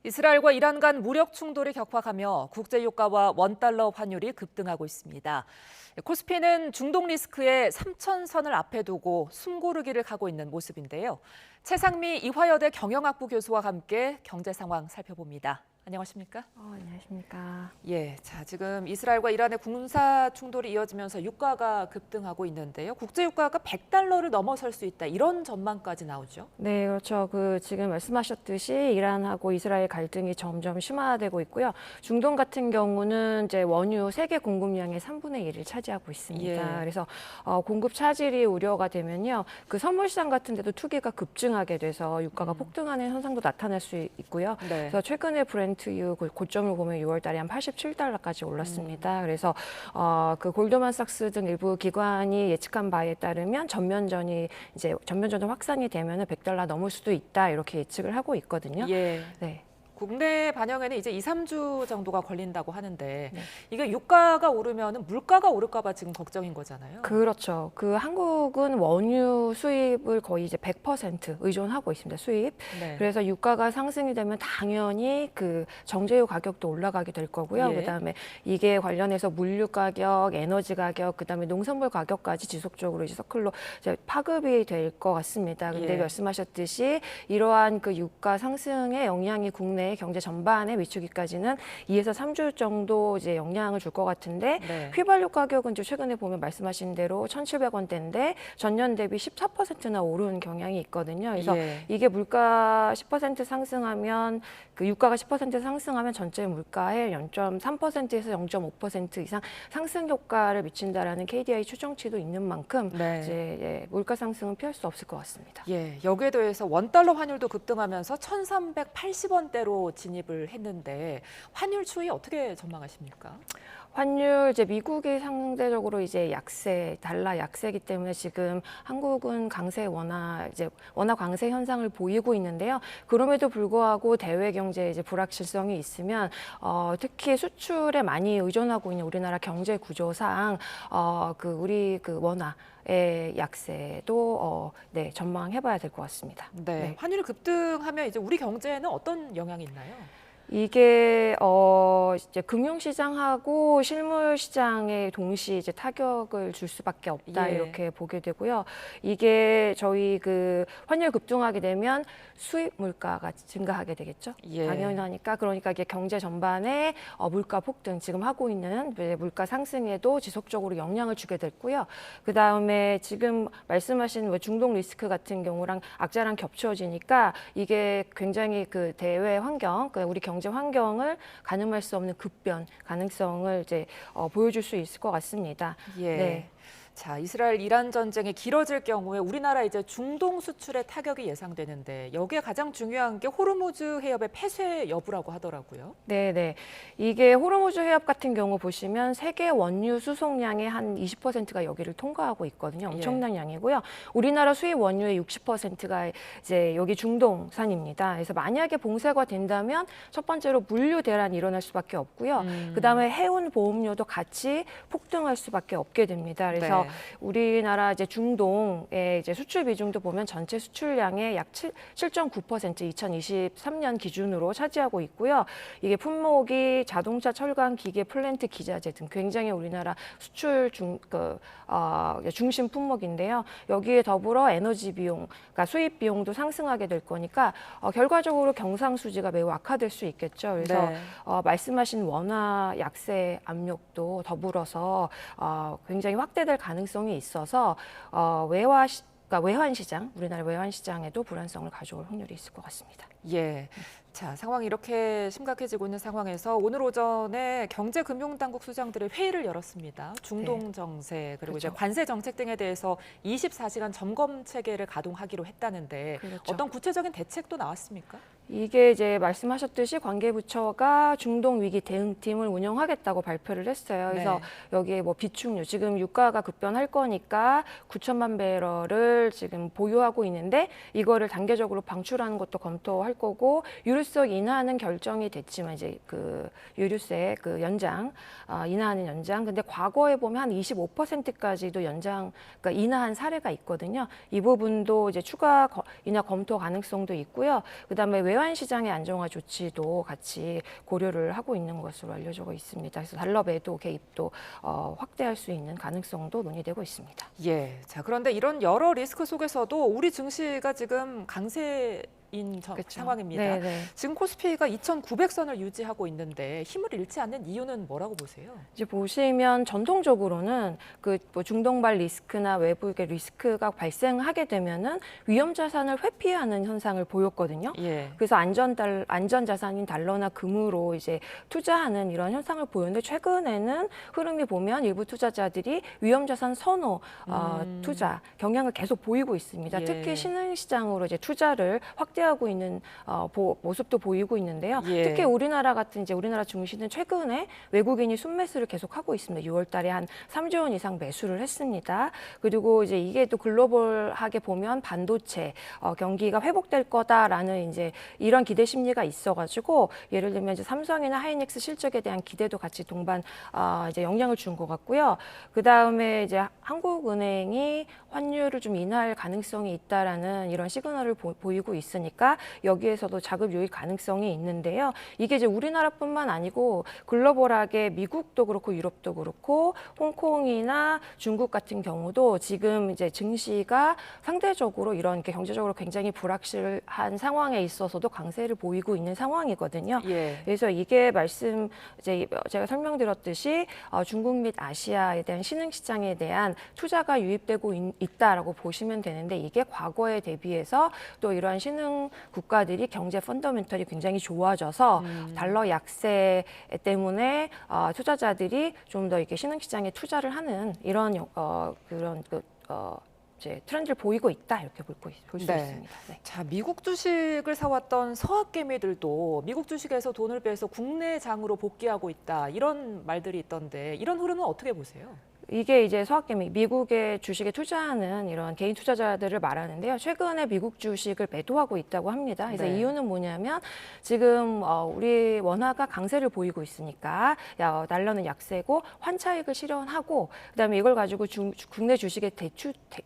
이스라엘과 이란 간 무력 충돌이 격화하며 국제유가와 원달러 환율이 급등하고 있습니다. 코스피는 중동 리스크의 3,000선을 앞에 두고 숨고르기를 하고 있는 모습인데요. 최상미 이화여대 경영학부 교수와 함께 경제 상황 살펴봅니다. 안녕하십니까? 안녕하십니까. 예, 지금 이스라엘과 이란의 군사 충돌이 이어지면서 유가가 급등하고 있는데요. 국제 유가가 100달러를 넘어설 수 있다. 이런 전망까지 나오죠. 네, 그렇죠. 지금 말씀하셨듯이 이란하고 이스라엘 갈등이 점점 심화되고 있고요. 중동 같은 경우는 이제 원유 세계 공급량의 3분의 1을 차지하고 있습니다. 예. 그래서 공급 차질이 우려가 되면요. 그 선물 시장 같은 데도 투기가 급증하게 돼서 유가가 폭등하는 현상도 나타날 수 있고요. 네. 그래서 최근에 브렌트유 고점을 보면 6월 달에 한 87달러까지 올랐습니다. 그래서 그 골드만삭스 등 일부 기관이 예측한 바에 따르면 전면전이 확산이 되면은 100달러 넘을 수도 있다 이렇게 예측을 하고 있거든요. 예. 네. 국내 반영에는 이제 2, 3주 정도가 걸린다고 하는데 네. 이게 유가가 오르면은 물가가 오를까 봐 지금 걱정인 거잖아요. 그렇죠. 한국은 원유 수입을 거의 이제 100% 의존하고 있습니다. 수입. 네. 그래서 유가가 상승이 되면 당연히 그 정제유 가격도 올라가게 될 거고요. 예. 그다음에 이게 관련해서 물류 가격, 에너지 가격, 그다음에 농산물 가격까지 지속적으로 이제 서클로 이제 파급이 될 것 같습니다. 근데 예. 말씀하셨듯이 이러한 그 유가 상승의 영향이 국내 경제 전반에 미치기까지는 2에서 3주 정도 이제 영향을 줄 것 같은데 네. 휘발유 가격은 최근에 보면 말씀하신 대로 1,700원대인데 전년 대비 14%나 오른 경향이 있거든요. 그래서 예. 이게 물가 10% 상승하면 그 유가가 10% 상승하면 전체 물가의 0.3%에서 0.5% 이상 상승 효과를 미친다라는 KDI 추정치도 있는 만큼 네. 이제 물가 상승은 피할 수 없을 것 같습니다. 예, 여기에 더해서 원달러 환율도 급등하면서 1,380원대로 진입을 했는데 환율 추이 어떻게 전망하십니까? 환율 이제 미국이 상대적으로 이제 약세, 달러 약세이기 때문에 지금 한국은 워낙 강세 현상을 보이고 있는데요. 그럼에도 불구하고 대외 경제 이제 불확실성이 있으면 특히 수출에 많이 의존하고 있는 우리나라 경제 구조상 우리 원화의 약세도 전망해봐야 될 것 같습니다. 네. 환율이 급등하면 이제 우리 경제에는 어떤 영향이 있나요? 이게 이제 금융시장하고 실물시장에 동시에 이제 타격을 줄 수밖에 없다 예. 이렇게 보게 되고요. 이게 저희 그 환율 급등하게 되면 수입 물가가 증가하게 되겠죠. 예. 당연하니까 그러니까 이게 경제 전반에 물가 폭등 지금 하고 있는 물가 상승에도 지속적으로 영향을 주게 됐고요. 그 다음에 지금 말씀하신 중동 리스크 같은 경우랑 악재랑 겹쳐지니까 이게 굉장히 그 대외 환경, 우리 경제 환경을 가늠할 수 없는 급변 가능성을 이제 보여줄 수 있을 것 같습니다. 예. 네. 자, 이스라엘 이란 전쟁이 길어질 경우에 우리나라 이제 중동 수출에 타격이 예상되는데 여기에 가장 중요한 게 호르무즈 해협의 폐쇄 여부라고 하더라고요. 네. 이게 호르무즈 해협 같은 경우 보시면 세계 원유 수송량의 한 20%가 여기를 통과하고 있거든요. 엄청난 양이고요. 우리나라 수입 원유의 60%가 이제 여기 중동산입니다. 그래서 만약에 봉쇄가 된다면 첫 번째로 물류 대란이 일어날 수밖에 없고요. 그다음에 해운 보험료도 같이 폭등할 수밖에 없게 됩니다. 그래서 네. 우리나라 이제 중동의 이제 수출 비중도 보면 전체 수출량의 약 7.9% 2023년 기준으로 차지하고 있고요. 이게 품목이 자동차, 철강, 기계, 플랜트, 기자재 등 굉장히 우리나라 수출 중심 품목인데요. 여기에 더불어 에너지 비용, 그러니까 수입 비용도 상승하게 될 거니까 결과적으로 경상수지가 매우 악화될 수 있겠죠. 그래서 네. 말씀하신 원화 약세 압력도 더불어서 굉장히 확대될 가능성이 있어서 외환 시장, 우리나라 외환 시장에도 불안성을 가져올 확률이 있을 것 같습니다. 예. 자, 상황이 이렇게 심각해지고 있는 상황에서 오늘 오전에 경제금융당국 수장들이 회의를 열었습니다. 중동 정세 그리고 이제 그렇죠. 관세 정책 등에 대해서 24시간 점검 체계를 가동하기로 했다는데 그렇죠. 어떤 구체적인 대책도 나왔습니까? 이게 이제 말씀하셨듯이 관계부처가 중동 위기 대응팀을 운영하겠다고 발표를 했어요. 그래서 여기에 비축유, 지금 유가가 급변할 거니까 9천만 배럴을 지금 보유하고 있는데 이거를 단계적으로 방출하는 것도 검토할 거고 유류세 인하하는 결정이 됐지만 이제 그 유류세 인하하는 연장. 근데 과거에 보면 한 25%까지도 그러니까 인하한 사례가 있거든요. 이 부분도 이제 추가 인하 검토 가능성도 있고요. 그다음에 외환 시장의 안정화 조치도 같이 고려를 하고 있는 것으로 알려져 있습니다. 그래서 달러 매도 개입도 확대할 수 있는 가능성도 논의되고 있습니다. 예. 자, 그런데 이런 여러 리스크 속에서도 우리 증시가 지금 강세 그렇죠. 상황입니다. 네네. 지금 코스피가 2,900선을 유지하고 있는데 힘을 잃지 않는 이유는 뭐라고 보세요? 이제 보시면 전통적으로는 뭐 중동발 리스크나 외국의 리스크가 발생하게 되면은 위험 자산을 회피하는 현상을 보였거든요. 예. 그래서 안전 자산인 달러나 금으로 이제 투자하는 이런 현상을 보였는데 최근에는 흐름이 보면 일부 투자자들이 위험 자산 선호 투자 경향을 계속 보이고 있습니다. 예. 특히 신흥시장으로 이제 투자를 확대하고 있는 모습도 보이고 있는데요. 예. 특히 우리나라 같은 이제 우리나라 증시는 최근에 외국인이 순매수를 계속하고 있습니다. 6월 달에 한 3조 원 이상 매수를 했습니다. 그리고 이제 이게 또 글로벌하게 보면 반도체 경기가 회복될 거다라는 이제 이런 기대 심리가 있어가지고 예를 들면 이제 삼성이나 하이닉스 실적에 대한 기대도 같이 동반 이제 영향을 준 것 같고요. 그 다음에 이제 한국은행이 환율을 좀 인하할 가능성이 있다라는 이런 시그널을 보이고 있으니까 여기에서도 자금 유입 가능성이 있는데요. 이게 이제 우리나라뿐만 아니고 글로벌하게 미국도 그렇고 유럽도 그렇고 홍콩이나 중국 같은 경우도 지금 이제 증시가 상대적으로 이런 경제적으로 굉장히 불확실한 상황에 있어서도 강세를 보이고 있는 상황이거든요. 예. 그래서 이게 이제 제가 설명드렸듯이 중국 및 아시아에 대한 신흥시장에 대한 투자가 유입되고 있다라고 보시면 되는데 이게 과거에 대비해서 또 이러한 신흥 국가들이 경제 펀더멘털이 굉장히 좋아져서 달러 약세 때문에 투자자들이 좀 더 이렇게 신흥시장에 투자를 하는 이런 이제 트렌드를 보이고 있다 이렇게 볼 수 네. 있습니다. 네. 자, 미국 주식을 사왔던 서학개미들도 미국 주식에서 돈을 빼서 국내 장으로 복귀하고 있다 이런 말들이 있던데 이런 흐름은 어떻게 보세요? 이게 이제 서학개미, 미국의 주식에 투자하는 이런 개인 투자자들을 말하는데요. 최근에 미국 주식을 매도하고 있다고 합니다. 그래서 네. 이유는 뭐냐면 지금 우리 원화가 강세를 보이고 있으니까 달러는 약세고 환차익을 실현하고 그다음에 이걸 가지고 국내 주식에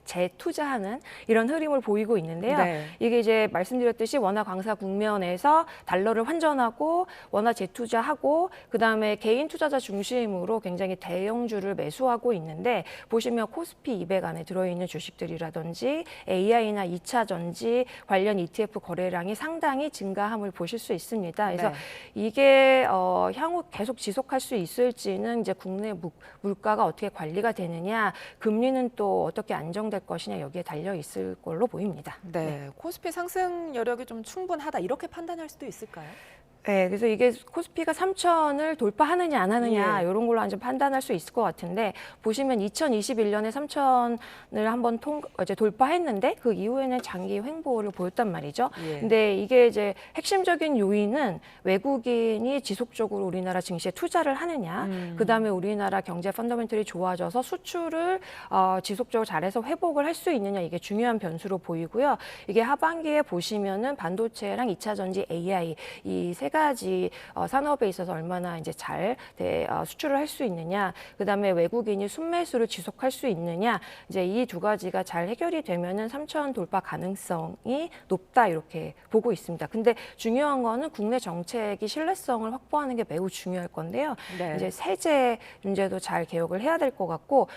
재투자하는 이런 흐름을 보이고 있는데요. 네. 이게 이제 말씀드렸듯이 원화 강세 국면에서 달러를 환전하고 원화 재투자하고 그다음에 개인 투자자 중심으로 굉장히 대형주를 매수하고 있는데 보시면 코스피 200 안에 들어있는 주식들이라든지 AI나 2차 전지 관련 ETF 거래량이 상당히 증가함을 보실 수 있습니다. 그래서 네. 이게 향후 계속 지속할 수 있을지는 이제 국내 물가가 어떻게 관리가 되느냐, 금리는 또 어떻게 안정될 것이냐 여기에 달려 있을 걸로 보입니다. 네. 코스피 상승 여력이 좀 충분하다 이렇게 판단할 수도 있을까요? 네, 그래서 이게 코스피가 3천을 돌파하느냐 안 하느냐 예. 이런 걸로 좀 판단할 수 있을 것 같은데 보시면 2021년에 3천을 한번 이제 돌파했는데 그 이후에는 장기 횡보를 보였단 말이죠. 예. 근데 이게 이제 핵심적인 요인은 외국인이 지속적으로 우리나라 증시에 투자를 하느냐, 그다음에 우리나라 경제 펀더멘털이 좋아져서 수출을 지속적으로 잘해서 회복을 할 수 있느냐 이게 중요한 변수로 보이고요. 이게 하반기에 보시면은 반도체랑 2차 전지 AI 이 세 가지 산업에 있어서 얼마나 이제 잘 수출을 할 수 있느냐, 그다음에 외국인이 순매수를 지속할 수 있느냐, 이제 이 두 가지가 잘 해결이 되면은 3천 돌파 가능성이 높다 이렇게 보고 있습니다. 근데 중요한 거는 국내 정책이 신뢰성을 확보하는 게 매우 중요할 건데요. 네. 이제 세제 문제도 잘 개혁을 해야 될 것 같고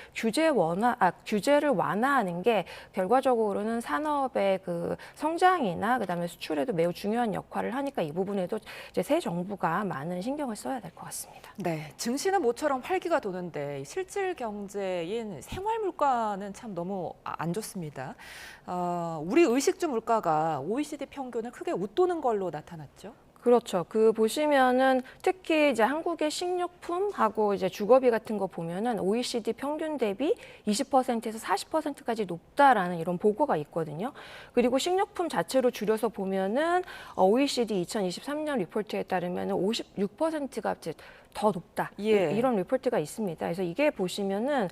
규제를 완화하는 게 결과적으로는 산업의 그 성장이나 그다음에 수출에도 매우 중요한 역할을 하니까 이 부분에도 이제 새 정부가 많은 신경을 써야 될 것 같습니다. 네, 증시는 모처럼 활기가 도는데 실질 경제인 생활 물가는 참 너무 안 좋습니다. 우리 의식주 물가가 OECD 평균을 크게 웃도는 걸로 나타났죠. 그렇죠. 보시면은 특히 이제 한국의 식료품하고 이제 주거비 같은 거 보면은 OECD 평균 대비 20%에서 40%까지 높다라는 이런 보고가 있거든요. 그리고 식료품 자체로 줄여서 보면은 OECD 2023년 리포트에 따르면은 56%가 더 높다. 예. 이런 리포트가 있습니다. 그래서 이게 보시면은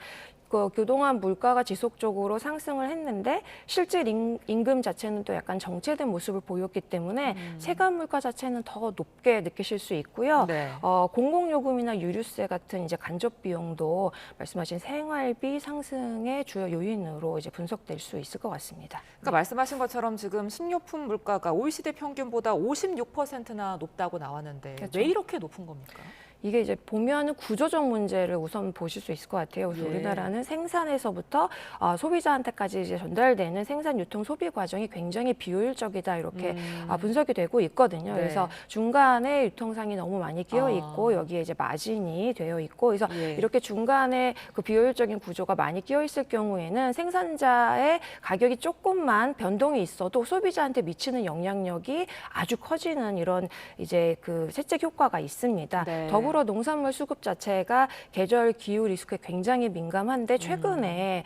그동안 물가가 지속적으로 상승을 했는데 실질 임금 자체는 또 약간 정체된 모습을 보였기 때문에 체감 물가 자체는 더 높게 느끼실 수 있고요. 네. 공공요금이나 유류세 같은 이제 간접 비용도 말씀하신 생활비 상승의 주요 요인으로 이제 분석될 수 있을 것 같습니다. 그러니까 말씀하신 것처럼 지금 식료품 물가가 OECD 평균보다 56%나 높다고 나왔는데 그렇죠. 왜 이렇게 높은 겁니까? 이게 이제 보면은 구조적 문제를 우선 보실 수 있을 것 같아요. 그래서 예. 우리나라는 생산에서부터 소비자한테까지 이제 전달되는 생산, 유통, 소비 과정이 굉장히 비효율적이다 이렇게 분석이 되고 있거든요. 네. 그래서 중간에 유통상이 너무 많이 끼어 있고 여기에 이제 마진이 되어 있고 그래서 예. 이렇게 중간에 그 비효율적인 구조가 많이 끼어 있을 경우에는 생산자의 가격이 조금만 변동이 있어도 소비자한테 미치는 영향력이 아주 커지는 이런 이제 그 세책 효과가 있습니다. 네. 더불어 농산물 수급 자체가 계절 기후 리스크에 굉장히 민감한데 최근에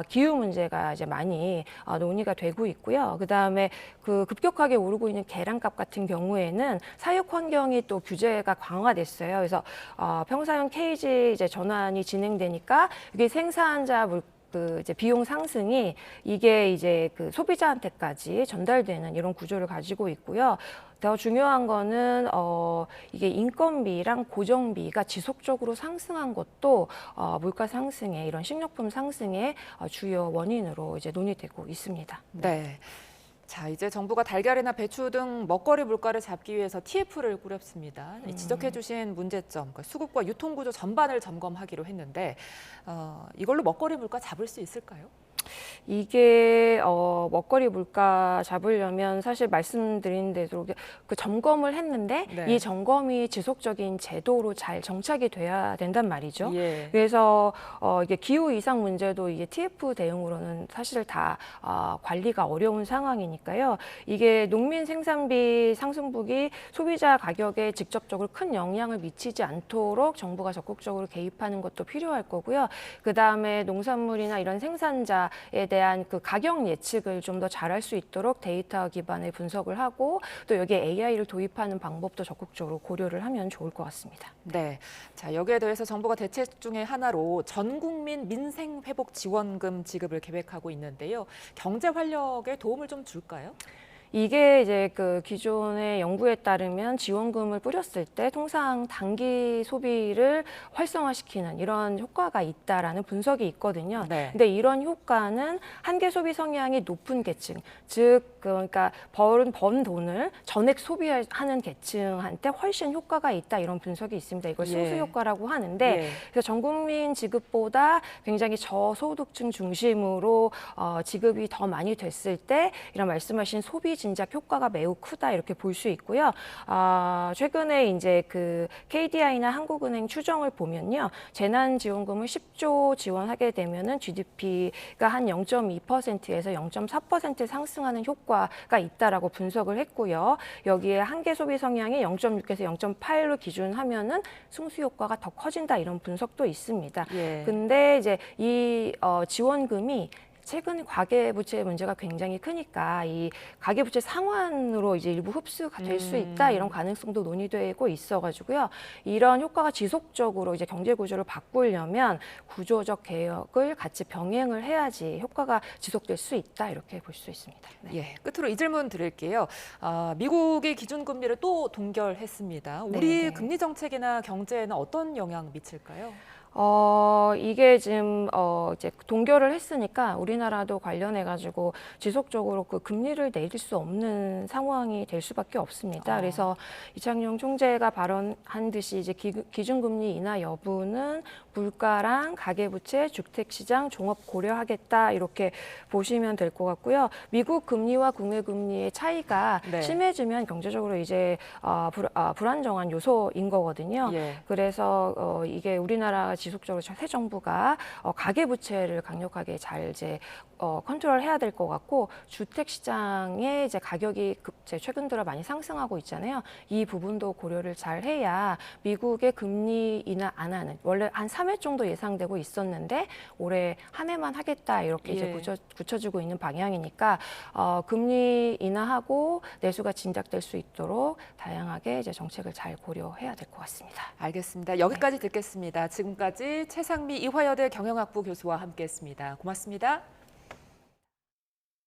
기후 문제가 이제 많이 논의가 되고 있고요. 그다음에 그 급격하게 오르고 있는 계란값 같은 경우에는 사육 환경이 또 규제가 강화됐어요. 그래서 평사형 케이지 이제 전환이 진행되니까 이게 생산자 그 이제 비용 상승이 이게 이제 그 소비자한테까지 전달되는 이런 구조를 가지고 있고요. 더 중요한 거는 이게 인건비랑 고정비가 지속적으로 상승한 것도 물가 상승의 이런 식료품 상승의 주요 원인으로 이제 논의되고 있습니다. 네. 자, 이제 정부가 달걀이나 배추 등 먹거리 물가를 잡기 위해서 TF를 꾸렸습니다. 지적해 주신 문제점, 그러니까 수급과 유통 구조 전반을 점검하기로 했는데 이걸로 먹거리 물가 잡을 수 있을까요? 이게 먹거리 물가 잡으려면 사실 말씀드린 대로 그 점검을 했는데 네. 이 점검이 지속적인 제도로 잘 정착이 돼야 된단 말이죠. 예. 그래서 이게 기후 이상 문제도 이게 TF 대응으로는 사실 다 관리가 어려운 상황이니까요. 이게 농민 생산비 상승폭이 소비자 가격에 직접적으로 큰 영향을 미치지 않도록 정부가 적극적으로 개입하는 것도 필요할 거고요. 그 다음에 농산물이나 이런 생산자에 대한 그 가격 예측을 좀 더 잘할 수 있도록 데이터 기반의 분석을 하고 또 여기에 AI를 도입하는 방법도 적극적으로 고려를 하면 좋을 것 같습니다. 네. 자, 여기에 대해서 정부가 대책 중에 하나로 전 국민 민생 회복 지원금 지급을 계획하고 있는데요. 경제 활력에 도움을 좀 줄까요? 이게 이제 그 기존의 연구에 따르면 지원금을 뿌렸을 때 통상 단기 소비를 활성화시키는 이런 효과가 있다라는 분석이 있거든요. 네. 근데 이런 효과는 한계 소비 성향이 높은 계층, 즉 그러니까 번 돈을 전액 소비하는 계층한테 훨씬 효과가 있다 이런 분석이 있습니다. 이걸 승수 예. 효과라고 하는데 예. 그래서 전 국민 지급보다 굉장히 저소득층 중심으로 지급이 더 많이 됐을 때 이런 말씀하신 소비 진작 효과가 매우 크다 이렇게 볼 수 있고요. 최근에 이제 그 KDI나 한국은행 추정을 보면요, 재난지원금을 10조 지원하게 되면은 GDP가 한 0.2%에서 0.4% 상승하는 효과가 있다라고 분석을 했고요. 여기에 한계 소비 성향이 0.6에서 0.8로 기준하면은 승수 효과가 더 커진다 이런 분석도 있습니다. 예. 근데 이제 이 지원금이 최근 가계부채 문제가 굉장히 크니까 이 가계부채 상환으로 이제 일부 흡수가 될 수 있다 이런 가능성도 논의되고 있어가지고요. 이런 효과가 지속적으로 이제 경제 구조를 바꾸려면 구조적 개혁을 같이 병행을 해야지 효과가 지속될 수 있다 이렇게 볼 수 있습니다. 네. 예, 끝으로 이 질문 드릴게요. 미국이 기준금리를 또 동결했습니다. 우리 네. 금리 정책이나 경제에는 어떤 영향 미칠까요? 이게 지금 이제 동결을 했으니까 우리나라도 관련해가지고 지속적으로 그 금리를 내릴 수 없는 상황이 될 수밖에 없습니다. 그래서 이창용 총재가 발언한 듯이 이제 기준금리 인하 여부는 물가랑 가계부채, 주택시장 종합 고려하겠다 이렇게 보시면 될 것 같고요. 미국 금리와 국내 금리의 차이가 네. 심해지면 경제적으로 이제 불안정한 요소인 거거든요. 예. 그래서 이게 우리나라 지속적으로 새 정부가 가계부채를 강력하게 잘 이제 컨트롤해야 될 것 같고 주택 시장의 이제 가격이 최근 들어 많이 상승하고 있잖아요. 이 부분도 고려를 잘 해야 미국의 금리 인하 안 하는 원래 한 3회 정도 예상되고 있었는데 올해 한 해만 하겠다 이렇게 이제 굳혀지고 있는 방향이니까 금리 인하하고 내수가 진작될 수 있도록 다양하게 이제 정책을 잘 고려해야 될 것 같습니다. 알겠습니다. 여기까지 듣겠습니다. 지금까지 최상미 이화여대 경영학부 교수와 함께했습니다. 고맙습니다.